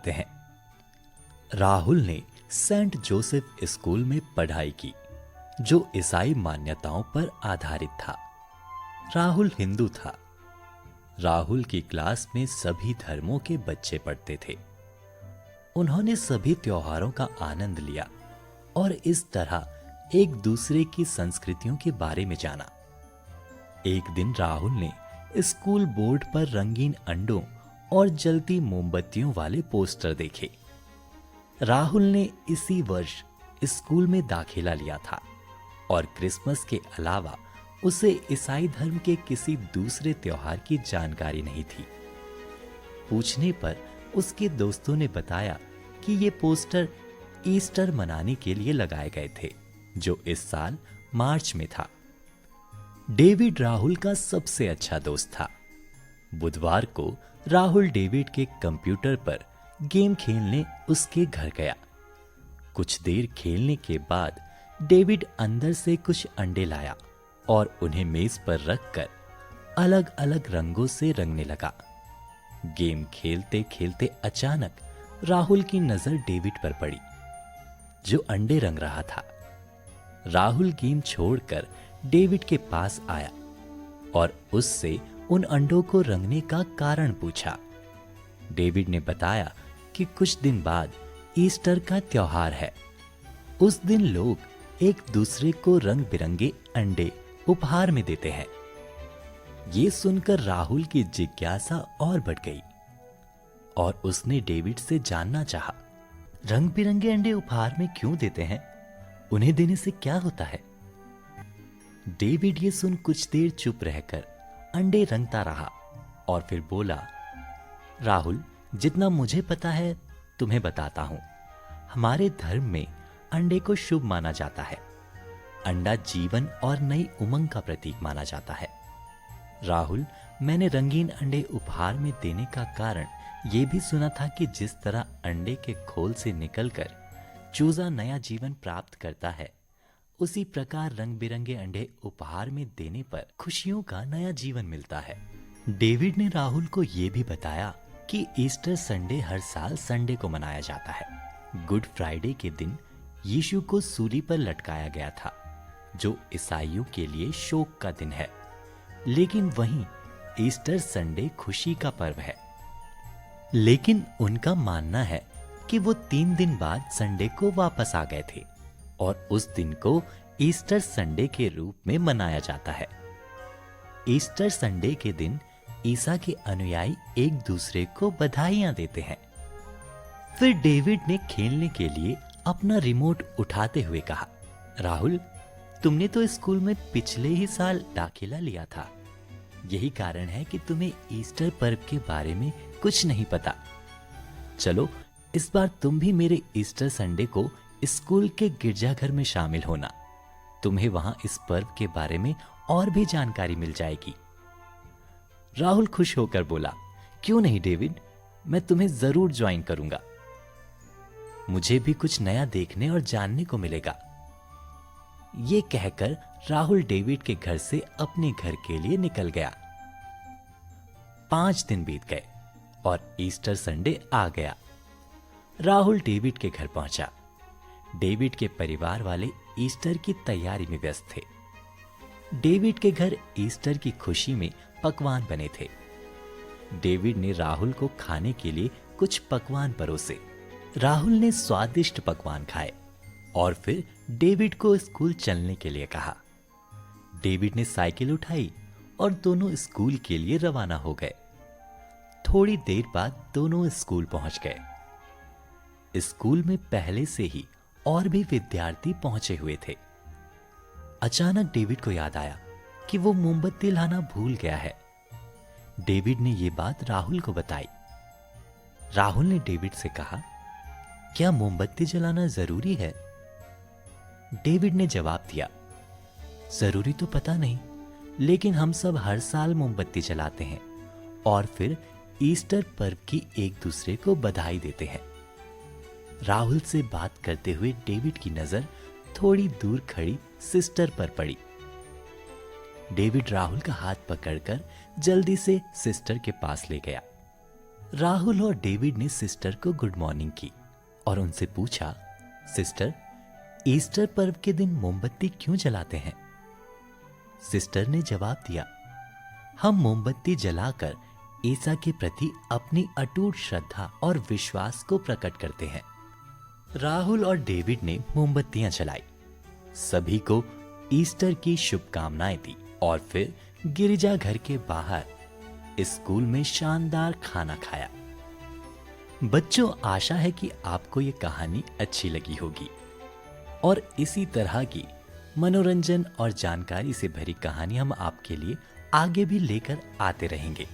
करते हैं। राहुल ने सेंट जोसेफ स्कूल में पढ़ाई की, जो ईसाई मान्यताओं पर आधारित था। राहुल हिंदू था। राहुल की क्लास में सभी धर्मों के बच्चे पढ़ते थे। उन्होंने सभी त्योहारों का आनंद लिया और इस तरह एक दूसरे की संस्कृतियों के बारे में जाना। एक दिन राहुल ने स्कूल बोर्ड पर रंगीन अंडों और जलती मोमबत्तियों वाले पोस्टर देखे। राहुल ने इसी वर्ष स्कूल में दाखिला लिया था और क्रिसमस के अलावा उसे ईसाई धर्म के किसी दूसरे त्योहार की जानकारी नहीं थी। पूछने पर उसके दोस्तों ने बताया कि ये पोस्टर ईस्टर मनाने के लिए लगाए गए थे, जो इस साल मार्च में था। डेविड राहुल का सबसे अच्छा दोस्त था। बुधवार को राहुल डेविड के कंप्यूटर पर गेम खेलने उसके घर गया। कुछ देर खेलने के बाद डेविड अंदर से कुछ अंडे लाया और उन्हें मेज पर रखकर अलग अलग रंगों से रंगने लगा। गेम खेलते खेलते अचानक राहुल की नजर डेविड पर पड़ी, जो अंडे रंग रहा था। राहुल गेम छोड़कर डेविड के पास आया और उससे उन अंडों को रंगने का कारण पूछा। डेविड ने बताया कि कुछ दिन बाद ईस्टर का त्योहार है। उस दिन लोग एक दूसरे को रंग बिरंगे अंडे उपहार में देते हैं। ये सुनकर राहुल की जिज्ञासा और बढ़ गई और उसने डेविड से जानना चाहा, रंग बिरंगे अंडे उपहार में क्यों देते हैं? उन्हें देने से क्या होता है? डेविड ये सुन कुछ देर चुप रहकर अंडे रंगता रहा और फिर बोला, राहुल, जितना मुझे पता है तुम्हें बताता हूं। हमारे धर्म में अंडे को शुभ माना जाता है। अंडा जीवन और नई उमंग का प्रतीक माना जाता है। राहुल, मैंने रंगीन अंडे उपहार में देने का कारण यह भी सुना था कि जिस तरह अंडे के खोल से निकलकर चूजा नया जीवन प्राप्त करता है, उसी प्रकार रंग बिरंगे अंडे उपहार में देने पर खुशियों का नया जीवन मिलता है। डेविड ने राहुल को यह भी बताया कि ईस्टर संडे हर साल संडे को मनाया जाता है। गुड फ्राइडे के दिन यीशु को सूली पर लटकाया गया था, जो ईसाइयों के लिए शोक का दिन है। लेकिन वहीं ईस्टर संडे खुशी का पर्व है। लेकिन उनका मानना है कि वो 3 दिन बाद संडे को वापस आ गए थे और उस दिन को ईस्टर संडे के रूप में मनाया जाता है। ईस्टर संडे के दिन ईसा के अनुयायी एक दूसरे को बधाइयां देते हैं। फिर डेविड ने खेलने के लिए अपना रिमोट उठाते हुए कहा, राहुल, तुमने तो स्कूल में पिछले ही साल दाखिला लिया था। यही कारण है कि तुम्हें ईस्टर पर्व के बारे में कुछ नहीं पता। चलो, इस बार तुम भी मेरे ईस्टर संडे को स्कूल के गिरजाघर में शामिल होना। तुम्हें वहां इस पर्व के बारे में और भी जानकारी मिल जाएगी। राहुल खुश होकर बोला, क्यों नहीं डेविड, मैं तुम्हें जरूर ज्वाइन करूंगा। मुझे भी कुछ नया देखने और जानने को मिलेगा। ये कहकर राहुल डेविड के घर से अपने घर के लिए निकल गया। 5 दिन बीत गए और ईस्टर संडे आ गया। राहुल डेविड के घर पहुंचा। डेविड के परिवार वाले ईस्टर की तैयारी में व्यस्त थे। डेविड के घर ईस्टर की खुशी में पकवान बने थे। डेविड ने राहुल को खाने के लिए कुछ पकवान परोसे। राहुल ने स्वादिष्ट पकवान खाए और फिर डेविड को स्कूल चलने के लिए कहा। डेविड ने साइकिल उठाई और दोनों स्कूल के लिए रवाना हो गए। थोड़ी देर बाद दोनों स्कूल पहुंच गए। स्कूल में पहले से ही और भी विद्यार्थी पहुंचे हुए थे। अचानक डेविड को याद आया कि वो मोमबत्ती लाना भूल गया है। डेविड ने यह बात राहुल को बताई। राहुल ने डेविड से कहा, क्या मोमबत्ती जलाना जरूरी है? डेविड ने जवाब दिया, जरूरी तो पता नहीं, लेकिन हम सब हर साल मोमबत्ती जलाते हैं और फिर ईस्टर पर्व की एक दूसरे को बधाई देते हैं। राहुल से बात करते हुए डेविड की नजर थोड़ी दूर खड़ी सिस्टर पर पड़ी। डेविड राहुल का हाथ पकड़कर जल्दी से सिस्टर के पास ले गया। राहुल और डेविड ने सिस्टर को गुड मॉर्निंग की और उनसे पूछा, सिस्टर, ईस्टर पर्व के दिन मोमबत्ती क्यों जलाते हैं? सिस्टर ने जवाब दिया, हम मोमबत्ती जलाकर ईसा के प्रति अपनी अटूट श्रद्धा और विश्वास को प्रकट करते हैं। राहुल और डेविड ने मोमबत्तियां जलाई, सभी को ईस्टर की शुभकामनाएं दी और फिर गिरजाघर के बाहर स्कूल में शानदार खाना खाया। बच्चों, आशा है कि आपको ये कहानी अच्छी लगी होगी और इसी तरह की मनोरंजन और जानकारी से भरी कहानी हम आपके लिए आगे भी लेकर आते रहेंगे।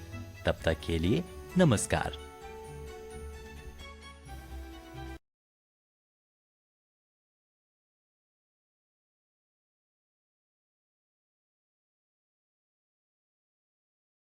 तब तक के लिए नमस्कार।